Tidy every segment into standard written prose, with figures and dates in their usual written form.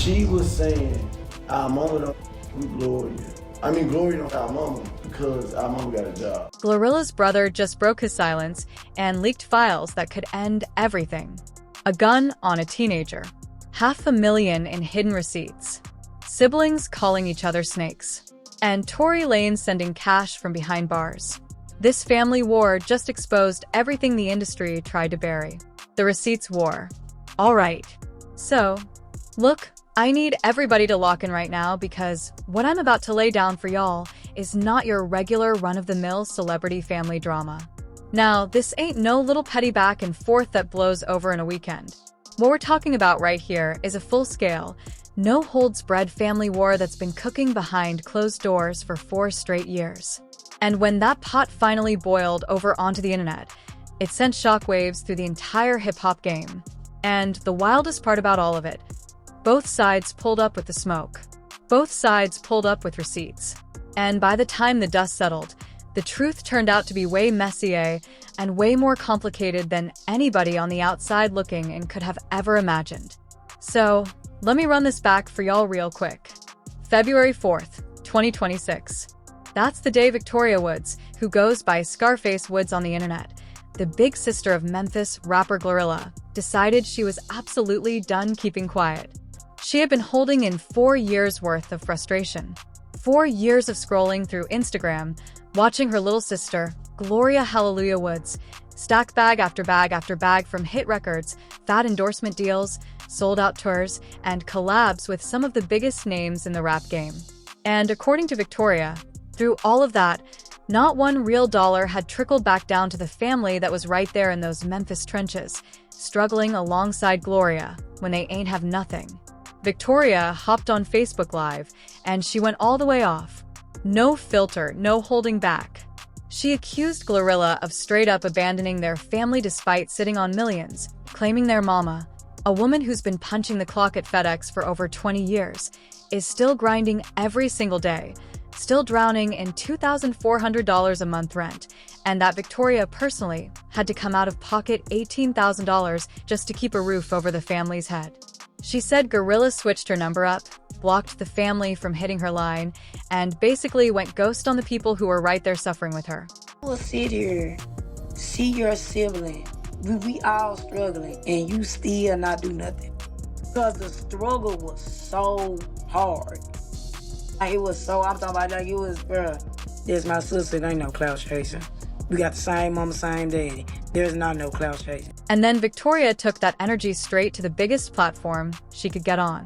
She was saying, our mama don't with Gloria. I mean, Gloria don't our mama because our mama got a job. GloRilla's brother just broke his silence and leaked files that could end everything. A gun on a teenager. $500,000 in hidden receipts. Siblings calling each other snakes. And Tory Lanez sending cash from behind bars. This family war just exposed everything the industry tried to bury. The receipts war. All right. So, look, I need everybody to lock in right now because what I'm about to lay down for y'all is not your regular run-of-the-mill celebrity family drama. Now, this ain't no little petty back and forth that blows over in a weekend. What we're talking about right here is a full-scale, no-holds-barred family war that's been cooking behind closed doors for 4 straight years. And when that pot finally boiled over onto the internet, it sent shockwaves through the entire hip-hop game. And the wildest part about all of it, both sides pulled up with the smoke. Both sides pulled up with receipts. And by the time the dust settled, the truth turned out to be way messier and way more complicated than anybody on the outside looking in could have ever imagined. So, let me run this back for y'all real quick. February 4th, 2026. That's the day Victoria Woods, who goes by Scarface Woods on the internet, the big sister of Memphis rapper GloRilla, decided she was absolutely done keeping quiet. She had been holding in 4 years' worth of frustration. 4 years of scrolling through Instagram, watching her little sister, Gloria Hallelujah Woods, stack bag after bag after bag from hit records, fat endorsement deals, sold-out tours, and collabs with some of the biggest names in the rap game. And according to Victoria, through all of that, not one real dollar had trickled back down to the family that was right there in those Memphis trenches, struggling alongside Gloria when they ain't have nothing. Victoria hopped on Facebook Live, and she went all the way off. No filter, no holding back. She accused GloRilla of straight up abandoning their family despite sitting on millions, claiming their mama, a woman who's been punching the clock at FedEx for over 20 years, is still grinding every single day, still drowning in $2,400 a month rent, and that Victoria personally had to come out of pocket $18,000 just to keep a roof over the family's head. She said GloRilla switched her number up, blocked the family from hitting her line, and basically went ghost on the people who were right there suffering with her. You will sit here, see your sibling, we all struggling, and you still not do nothing. Because the struggle was so hard. Like, it was so, I'm talking about like it was, bruh, there's my sister, there ain't no clout chasing. We got the same mama, same daddy. There's not no clout chasing. And then Victoria took that energy straight to the biggest platform she could get on.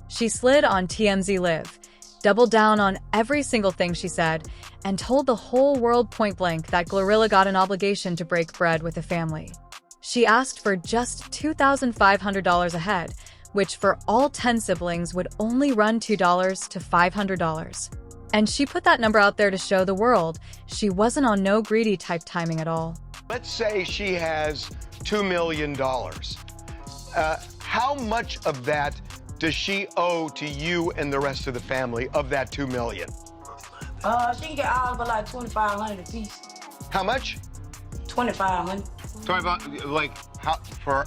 She slid on TMZ Live, doubled down on every single thing she said, and told the whole world point blank that GloRilla got an obligation to break bread with the family. She asked for just $2,500 a head, which for all 10 siblings would only run $2 to $500. And she put that number out there to show the world she wasn't on no greedy type timing at all. Let's say she has $2 million. How much of that does she owe to you and the rest of the family of that $2 million? She can get all but like $2,500 a piece. How much? $2,500. 25, like, how, for,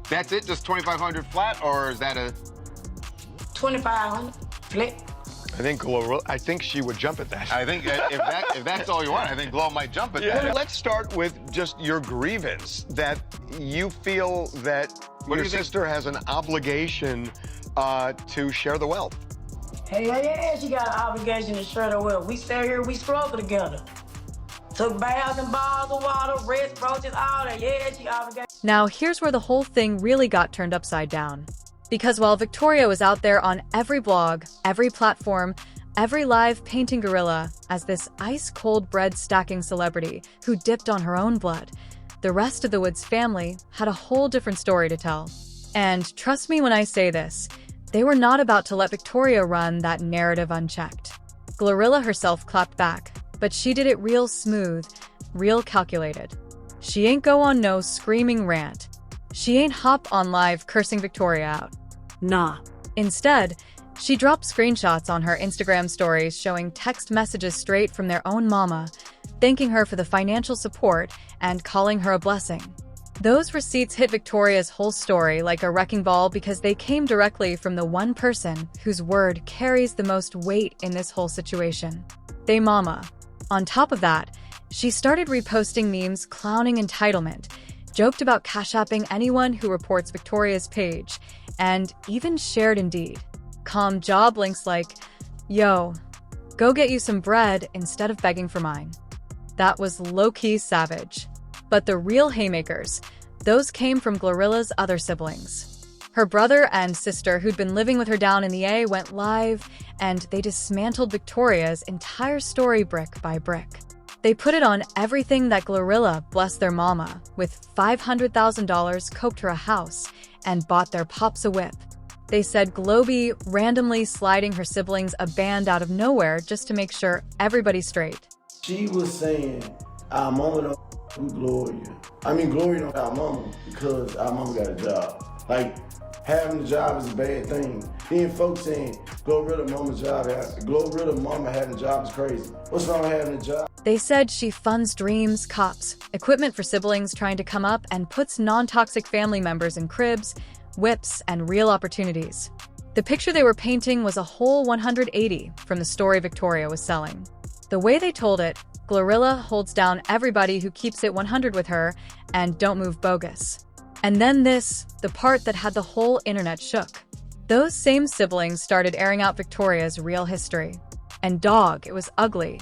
that's it, just 2,500 flat, or is that a? 2,500 flat. I think she would jump at that. I think if that's all you want, I think Glo might jump at that. Let's start with just your grievance that you feel that your sister has an obligation to share the wealth. Hey, yeah, she got an obligation to share the wealth. We stay here, we struggle together. Took baths and bottles of water, rest roaches, all that. Yeah, she obligated. Now, here's where the whole thing really got turned upside down. Because while Victoria was out there on every blog, every platform, every live painting GloRilla as this ice-cold bread-stacking celebrity who dipped on her own blood, the rest of the Woods family had a whole different story to tell. And trust me when I say this, they were not about to let Victoria run that narrative unchecked. GloRilla herself clapped back, but she did it real smooth, real calculated. She ain't go on no screaming rant. She ain't hop on live cursing Victoria out. Nah. Instead, she dropped screenshots on her Instagram stories showing text messages straight from their own mama, thanking her for the financial support and calling her a blessing. Those receipts hit Victoria's whole story like a wrecking ball because they came directly from the one person whose word carries the most weight in this whole situation. They mama. On top of that, she started reposting memes clowning entitlement, joked about cash apping anyone who reports Victoria's page, and even shared Indeed job links like, "Yo, go get you some bread instead of begging for mine." That was low-key savage. But the real haymakers, those came from GloRilla's other siblings. Her brother and sister, who'd been living with her down in the A, went live, and they dismantled Victoria's entire story brick by brick. They put it on everything that GloRilla blessed their mama, with $500,000 coped her a house, and bought their pops a whip. They said Globy randomly sliding her siblings a band out of nowhere just to make sure everybody's straight. She was saying, our mama don't do Gloria. I mean, Gloria don't our mama because our mama got a job. Like, having a job is a bad thing. Then folks saying, GloRilla mama having a job is crazy. What's wrong with having a job? They said she funds dreams, cops, equipment for siblings trying to come up, and puts non-toxic family members in cribs, whips, and real opportunities. The picture they were painting was a whole 180 from the story Victoria was selling. The way they told it, GloRilla holds down everybody who keeps it 100 with her and don't move bogus. And then this, the part that had the whole internet shook. Those same siblings started airing out Victoria's real history. And dog, it was ugly.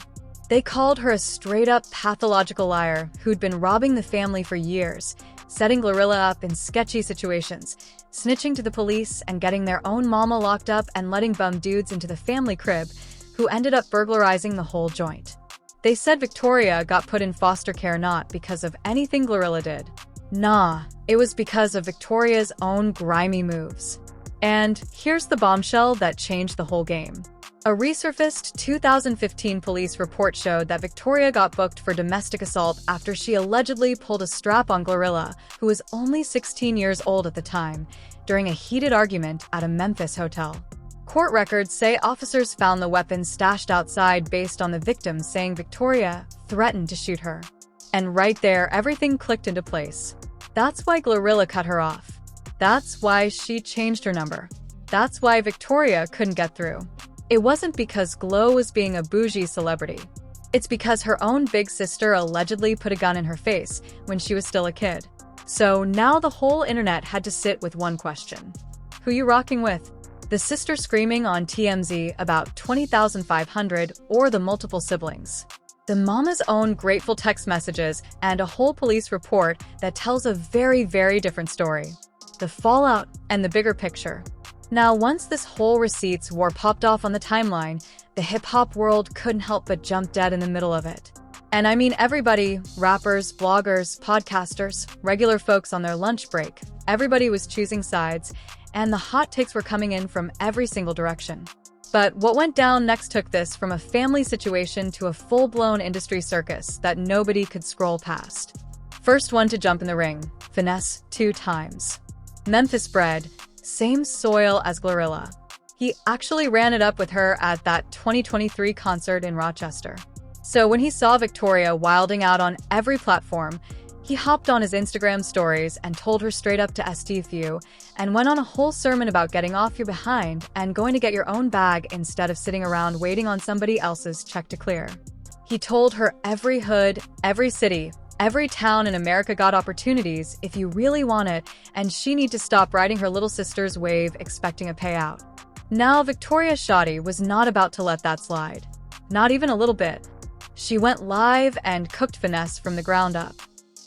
They called her a straight-up pathological liar who'd been robbing the family for years, setting GloRilla up in sketchy situations, snitching to the police and getting their own mama locked up and letting bum dudes into the family crib who ended up burglarizing the whole joint. They said Victoria got put in foster care not because of anything GloRilla did. Nah, it was because of Victoria's own grimy moves. And here's the bombshell that changed the whole game. A resurfaced 2015 police report showed that Victoria got booked for domestic assault after she allegedly pulled a strap on GloRilla, who was only 16 years old at the time, during a heated argument at a Memphis hotel. Court records say officers found the weapon stashed outside based on the victim saying Victoria threatened to shoot her. And right there, everything clicked into place. That's why GloRilla cut her off. That's why she changed her number. That's why Victoria couldn't get through. It wasn't because Glo was being a bougie celebrity. It's because her own big sister allegedly put a gun in her face when she was still a kid. So now the whole internet had to sit with one question. Who you rocking with? The sister screaming on TMZ about 20,500 or the multiple siblings? The mama's own grateful text messages and a whole police report that tells a very, very different story. The fallout and the bigger picture. Now, once this whole receipts war popped off on the timeline, the hip-hop world couldn't help but jump dead in the middle of it. And I mean everybody, rappers, bloggers, podcasters, regular folks on their lunch break, everybody was choosing sides, and the hot takes were coming in from every single direction. But what went down next took this from a family situation to a full-blown industry circus that nobody could scroll past. First one to jump in the ring, Finesse 2 times. Memphis bred, same soil as GloRilla. He actually ran it up with her at that 2023 concert in Rochester. So when he saw Victoria wilding out on every platform, he hopped on his Instagram stories and told her straight up to STFU and went on a whole sermon about getting off your behind and going to get your own bag instead of sitting around waiting on somebody else's check to clear. He told her every hood, every city, every town in America got opportunities if you really want it, and she need to stop riding her little sister's wave expecting a payout. Now, Victoria Shoddy was not about to let that slide. Not even a little bit. She went live and cooked Finesse from the ground up.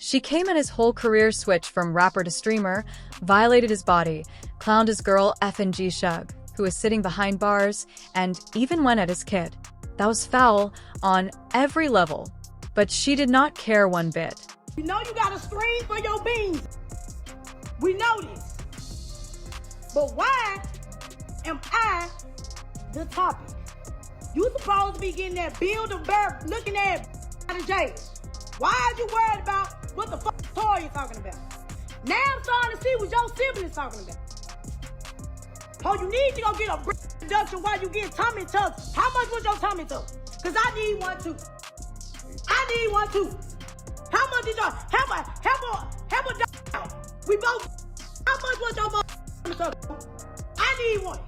She came at his whole career switch from rapper to streamer, violated his body, clowned his girl F&G Shug, who was sitting behind bars, and even went at his kid. That was foul on every level. But she did not care one bit. You know you gotta scream for your beans. We know this. But why am I the topic? You supposed to be getting that build of birth looking at out of jail. Why are you worried about what the fuck Toya talking about? Now I'm starting to see what your siblings talking about. Oh, you need to go get a reduction while you get tummy tucks. How much was your tummy tuck? Cause I need one too. I need one too. How much did y'all help a We both. How much was your motherfucker? I need one.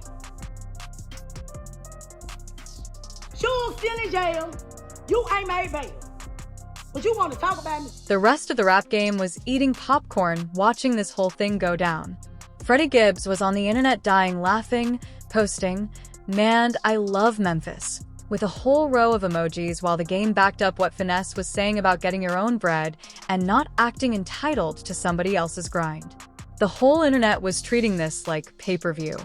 You're still in jail. You ain't made bail. But you want to talk about me? The rest of the rap game was eating popcorn watching this whole thing go down. Freddie Gibbs was on the internet dying laughing, posting, "Man, I love Memphis," with a whole row of emojis while the game backed up what Finesse was saying about getting your own bread and not acting entitled to somebody else's grind. The whole internet was treating this like pay-per-view.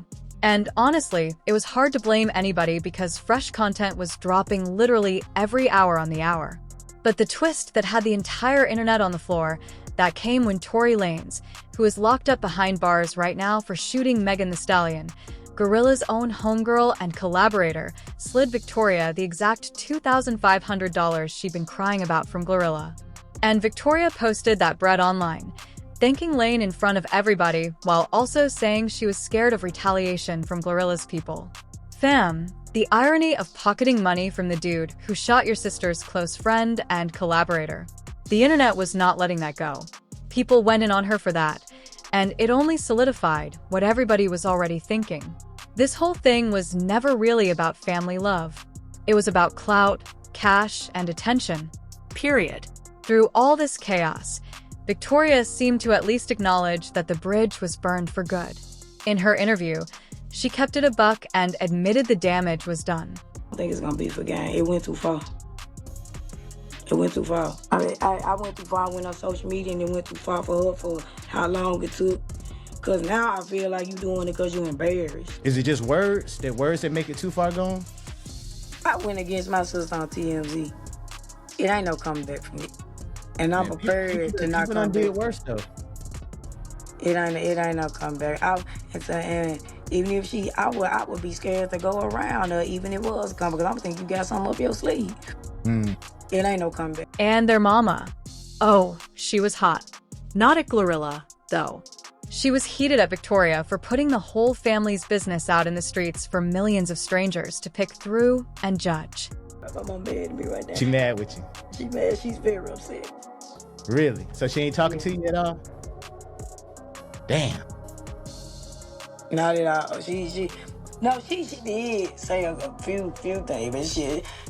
And honestly, it was hard to blame anybody because fresh content was dropping literally every hour on the hour. But the twist that had the entire internet on the floor, that came when Tory Lanez, who is locked up behind bars right now for shooting Megan Thee Stallion, GloRilla's own homegirl and collaborator, slid Victoria the exact $2,500 she'd been crying about from GloRilla. And Victoria posted that bread online, thanking Lane in front of everybody while also saying she was scared of retaliation from GloRilla's people. Fam, the irony of pocketing money from the dude who shot your sister's close friend and collaborator. The internet was not letting that go. People went in on her for that, and it only solidified what everybody was already thinking. This whole thing was never really about family love. It was about clout, cash, and attention. Period. Through all this chaos, Victoria seemed to at least acknowledge that the bridge was burned for good. In her interview, she kept it a buck and admitted the damage was done. I think it's gonna be for game. It went too far. It went too far. I mean, I went too far. I went on social media and it went too far for her for how long it took. Cause now I feel like you doing it cause you embarrassed. Is it just words? The words that make it too far gone? I went against my sister on TMZ. It ain't no coming back from it. And I'm prepared to not come back. People did worse though. It ain't no comeback. And even if I would be scared to go around her, even if it was a comeback, because I'm thinking you got something up your sleeve. It ain't no comeback. And their mama. Oh, she was hot. Not at GloRilla, though. She was heated at Victoria for putting the whole family's business out in the streets for millions of strangers to pick through and judge. I'm on bed to be right now. She mad with you? She mad. She's very upset. Really? So she ain't talking to you at all? Damn. Not at all. She did say a few things, but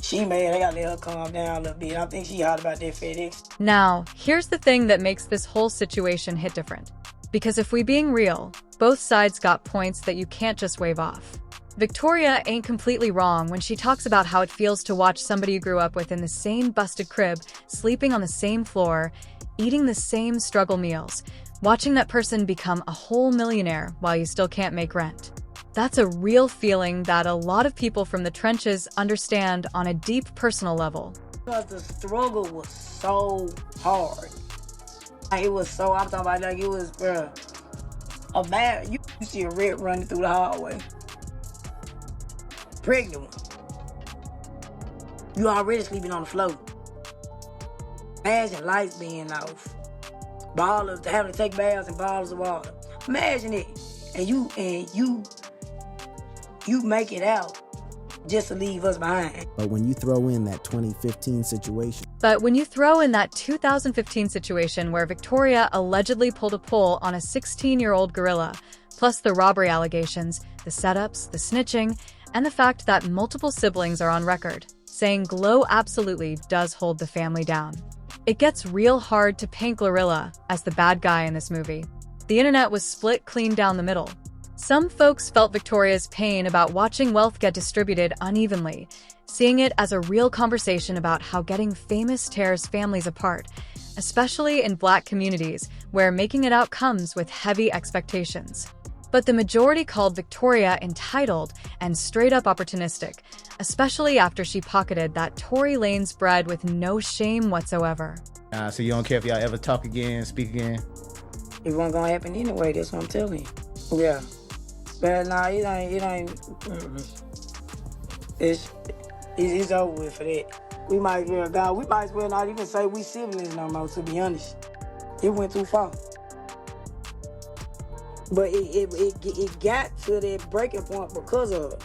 she mad. I gotta let her calm down a little bit. I think she hot about that FedEx. Now, here's the thing that makes this whole situation hit different. Because if we being real, both sides got points that you can't just wave off. Victoria ain't completely wrong when she talks about how it feels to watch somebody you grew up with in the same busted crib, sleeping on the same floor, eating the same struggle meals, watching that person become a whole millionaire while you still can't make rent. That's a real feeling that a lot of people from the trenches understand on a deep personal level. Because the struggle was so hard. It was so, I'm talking about like it was, a man, you see a red running through the hallway. Pregnant one. You already sleeping on the floor. Imagine lights being off. Ballers, having to take baths in bottles of water. Imagine it. And you make it out just to leave us behind. But when you throw in that 2015 situation. But when you throw in that 2015 situation where Victoria allegedly pulled a pull on a 16-year-old gorilla, plus the robbery allegations, the setups, the snitching, and the fact that multiple siblings are on record, saying Glo absolutely does hold the family down. It gets real hard to paint GloRilla as the bad guy in this movie. The internet was split clean down the middle. Some folks felt Victoria's pain about watching wealth get distributed unevenly, seeing it as a real conversation about how getting famous tears families apart, especially in Black communities where making it out comes with heavy expectations. But the majority called Victoria entitled and straight-up opportunistic, especially after she pocketed that Tory Lanez bread with no shame whatsoever. So you don't care if y'all ever talk again, speak again? It wasn't gonna happen anyway, that's what I'm telling you. Yeah. But nah, it ain't. It's over with for that. We might as well not even say we siblings no more, to be honest. It went too far. But it got to that breaking point because of it.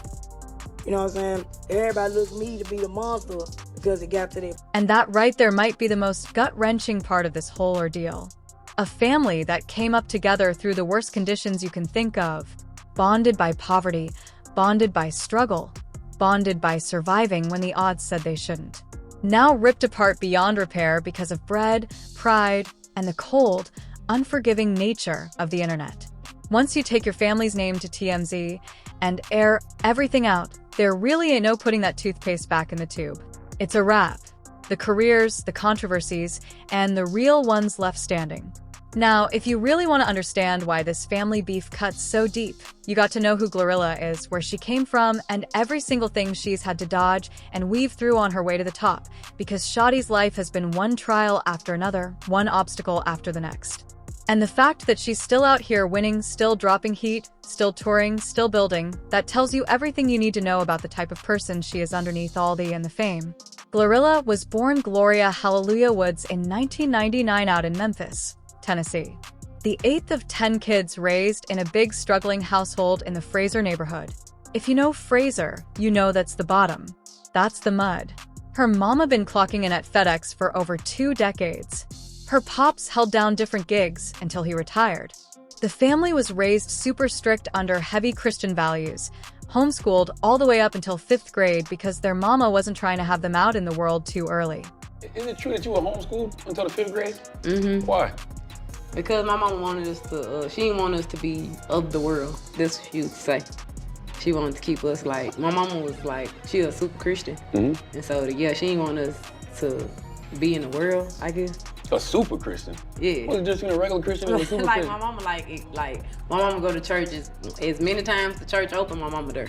You know what I'm saying? Everybody looks at me to be the monster because it got to that. And that right there might be the most gut-wrenching part of this whole ordeal. A family that came up together through the worst conditions you can think of. Bonded by poverty, bonded by struggle, bonded by surviving when the odds said they shouldn't. Now ripped apart beyond repair because of bread, pride, and the cold, unforgiving nature of the internet. Once you take your family's name to TMZ and air everything out, there really ain't no putting that toothpaste back in the tube. It's a wrap. The careers, the controversies, and the real ones left standing. Now, if you really want to understand why this family beef cuts so deep, you got to know who GloRilla is, where she came from, and every single thing she's had to dodge and weave through on her way to the top, because Shawty's life has been one trial after another, one obstacle after the next. And the fact that she's still out here winning, still dropping heat, still touring, still building, that tells you everything you need to know about the type of person she is underneath all the and the fame. GloRilla was born Gloria Hallelujah Woods in 1999 out in Memphis, Tennessee. The 8th of 10 kids raised in a big struggling household in the Fraser neighborhood. If you know Fraser, you know that's the bottom. That's the mud. Her mama been clocking in at FedEx for over 2 decades. Her pops held down different gigs until he retired. The family was raised super strict under heavy Christian values, homeschooled all the way up until 5th grade because their mama wasn't trying to have them out in the world too early. Is it true that you were homeschooled until the 5th grade? Mm-hmm. Why? Because my mama wanted us to, she didn't want us to be of the world. That's what she used to say. She wanted to keep us like, my mama was like, she was a super Christian. Mm-hmm. And so, yeah, she didn't want us to be in the world, I guess. A super Christian? Yeah. What's the difference between a regular Christian and a super like Christian? my mama, my mama go to church as many times the church open, my mama there.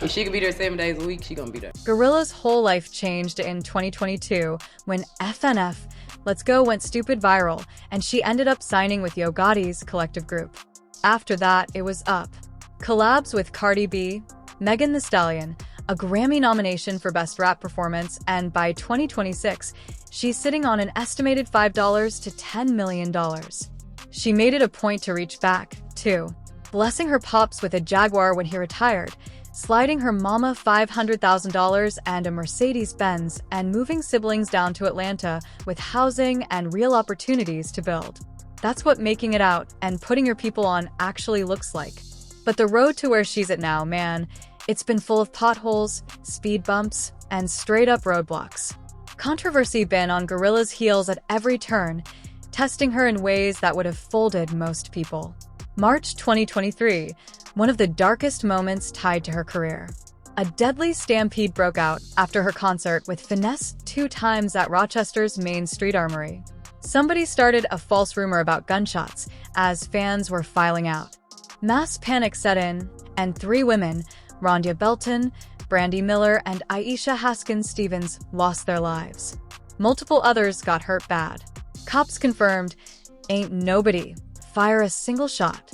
If she could be there 7 days a week, she gonna be there. GloRilla's whole life changed in 2022 when FNF Let's Go went stupid viral, and she ended up signing with Yo Gotti's collective group. After that, it was up. Collabs with Cardi B, Megan Thee Stallion, a Grammy nomination for Best Rap Performance, and by 2026, she's sitting on an estimated $5 to $10 million. She made it a point to reach back, too, blessing her pops with a Jaguar when he retired, sliding her mama $500,000 and a Mercedes-Benz, and moving siblings down to Atlanta with housing and real opportunities to build. That's what making it out and putting your people on actually looks like. But the road to where she's at now, man, it's been full of potholes, speed bumps, and straight-up roadblocks. Controversy been on GloRilla's heels at every turn, testing her in ways that would have folded most people. March 2023, one of the darkest moments tied to her career. A deadly stampede broke out after her concert with Finesse 2 times at Rochester's Main Street Armory. Somebody started a false rumor about gunshots as fans were filing out. Mass panic set in, and 3 women, Rhonda Belton, Brandy Miller, and Aisha Haskins Stevens, lost their lives. Multiple others got hurt bad. Cops confirmed, ain't nobody fire a single shot.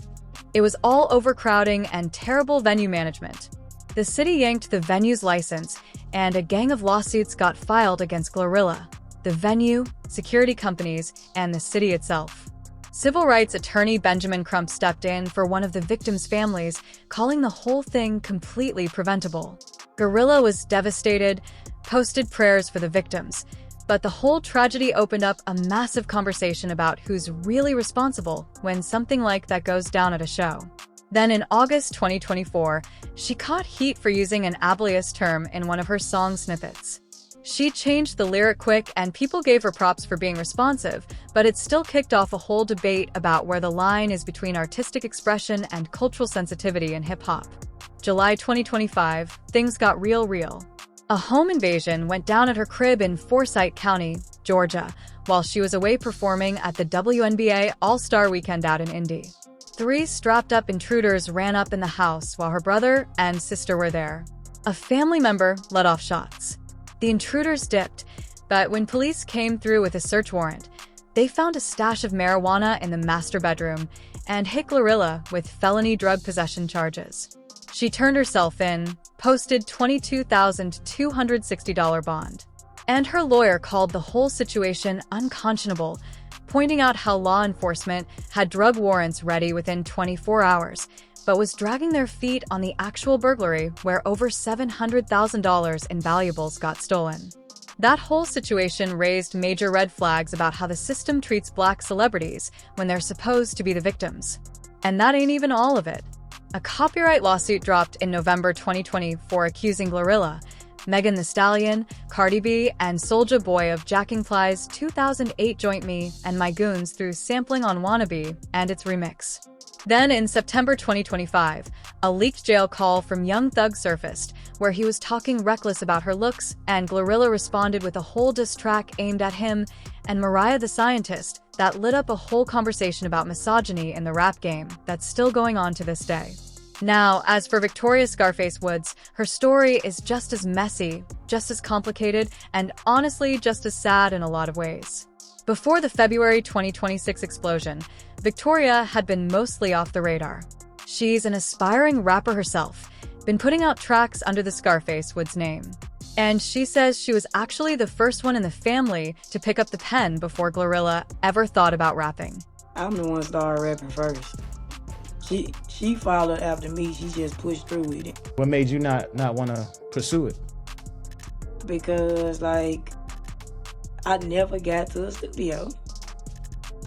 It was all overcrowding and terrible venue management. The city yanked the venue's license, and a gang of lawsuits got filed against GloRilla, the venue, security companies, and the city itself. Civil rights attorney Benjamin Crump stepped in for one of the victims' families, calling the whole thing completely preventable. GloRilla was devastated, posted prayers for the victims, but the whole tragedy opened up a massive conversation about who's really responsible when something like that goes down at a show. Then in August 2024, she caught heat for using an ableist term in one of her song snippets. She changed the lyric quick and people gave her props for being responsive, but it still kicked off a whole debate about where the line is between artistic expression and cultural sensitivity in hip-hop. July 2025, things got real. A home invasion went down at her crib in Forsyth County, Georgia, while she was away performing at the WNBA All-Star Weekend out in Indy. 3 strapped-up intruders ran up in the house while her brother and sister were there. A family member let off shots. The intruders dipped, but when police came through with a search warrant, they found a stash of marijuana in the master bedroom and hit GloRilla with felony drug possession charges. She turned herself in, posted $22,260 bond. And her lawyer called the whole situation unconscionable, pointing out how law enforcement had drug warrants ready within 24 hours, but was dragging their feet on the actual burglary where over $700,000 in valuables got stolen. That whole situation raised major red flags about how the system treats black celebrities when they're supposed to be the victims. And that ain't even all of it. A copyright lawsuit dropped in November 2024 accusing GloRilla, Megan Thee Stallion, Cardi B, and Soulja Boy of jacking Fly's 2008 joint Me and My Goons through sampling on Wannabe and its remix. Then, in September 2025, a leaked jail call from Young Thug surfaced, where he was talking reckless about her looks, and GloRilla responded with a whole diss track aimed at him and Mariah the Scientist that lit up a whole conversation about misogyny in the rap game that's still going on to this day. Now, as for Victoria Scarface Woods, her story is just as messy, just as complicated, and honestly just as sad in a lot of ways. Before the February 2026 explosion, Victoria had been mostly off the radar. She's an aspiring rapper herself, been putting out tracks under the Scarface Woods name. And she says she was actually the first one in the family to pick up the pen before GloRilla ever thought about rapping. I'm the one that started rapping first. She followed after me. She just pushed through with it. What made you not want to pursue it? Because, like, I never got to a studio.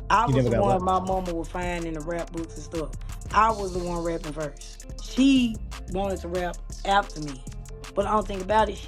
I was the one my mama would find in the rap books and stuff. I was the one rapping first. She wanted to rap after me. But I don't think about it,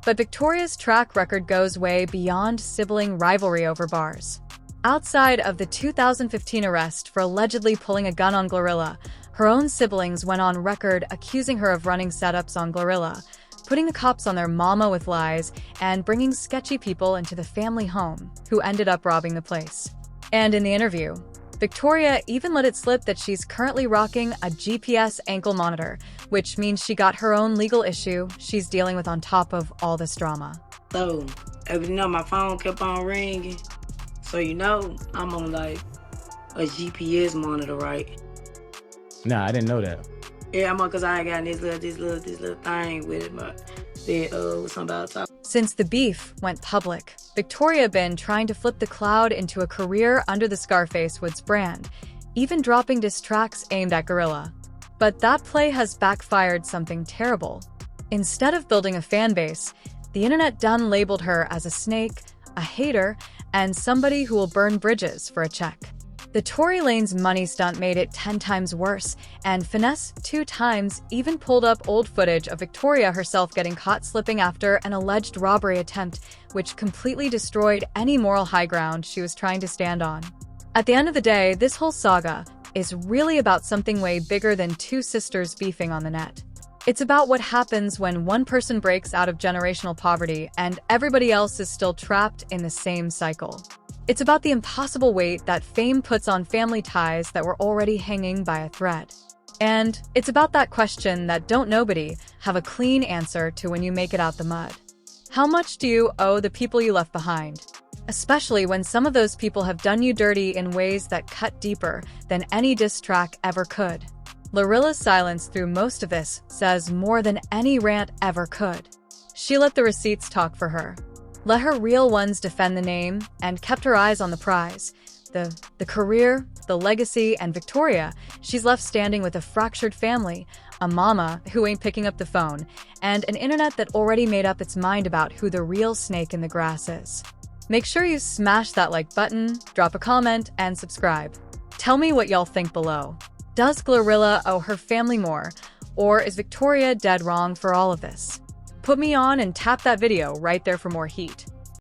But Victoria's track record goes way beyond sibling rivalry over bars. Outside of the 2015 arrest for allegedly pulling a gun on GloRilla, her own siblings went on record accusing her of running setups on GloRilla, putting the cops on their mama with lies, and bringing sketchy people into the family home, who ended up robbing the place. And in the interview, Victoria even let it slip that she's currently rocking a GPS ankle monitor, which means she got her own legal issue she's dealing with on top of all this drama. So, my phone kept on ringing. So I'm on like a GPS monitor, right? Nah, I didn't know that. Yeah, I'm on because I got this little thing with it, but it was something about talk. Since the beef went public, Victoria been trying to flip the cloud into a career under the Scarface Woods brand, even dropping diss tracks aimed at GloRilla. But that play has backfired something terrible. Instead of building a fan base, the internet done labeled her as a snake, a hater, and somebody who will burn bridges for a check. The Tory Lanez money stunt made it 10 times worse, and Finesse 2 times even pulled up old footage of Victoria herself getting caught slipping after an alleged robbery attempt, which completely destroyed any moral high ground she was trying to stand on. At the end of the day, this whole saga is really about something way bigger than two sisters beefing on the net. It's about what happens when one person breaks out of generational poverty and everybody else is still trapped in the same cycle. It's about the impossible weight that fame puts on family ties that were already hanging by a thread. And it's about that question that don't nobody have a clean answer to when you make it out the mud. How much do you owe the people you left behind? Especially when some of those people have done you dirty in ways that cut deeper than any diss track ever could. GloRilla's silence through most of this says more than any rant ever could. She let the receipts talk for her. Let her real ones defend the name and kept her eyes on the prize. The career, the legacy, and Victoria she's left standing with a fractured family, a mama who ain't picking up the phone, and an internet that already made up its mind about who the real snake in the grass is. Make sure you smash that like button, drop a comment, and subscribe. Tell me what y'all think below. Does GloRilla owe her family more, or is Victoria dead wrong for all of this? Put me on and tap that video right there for more heat.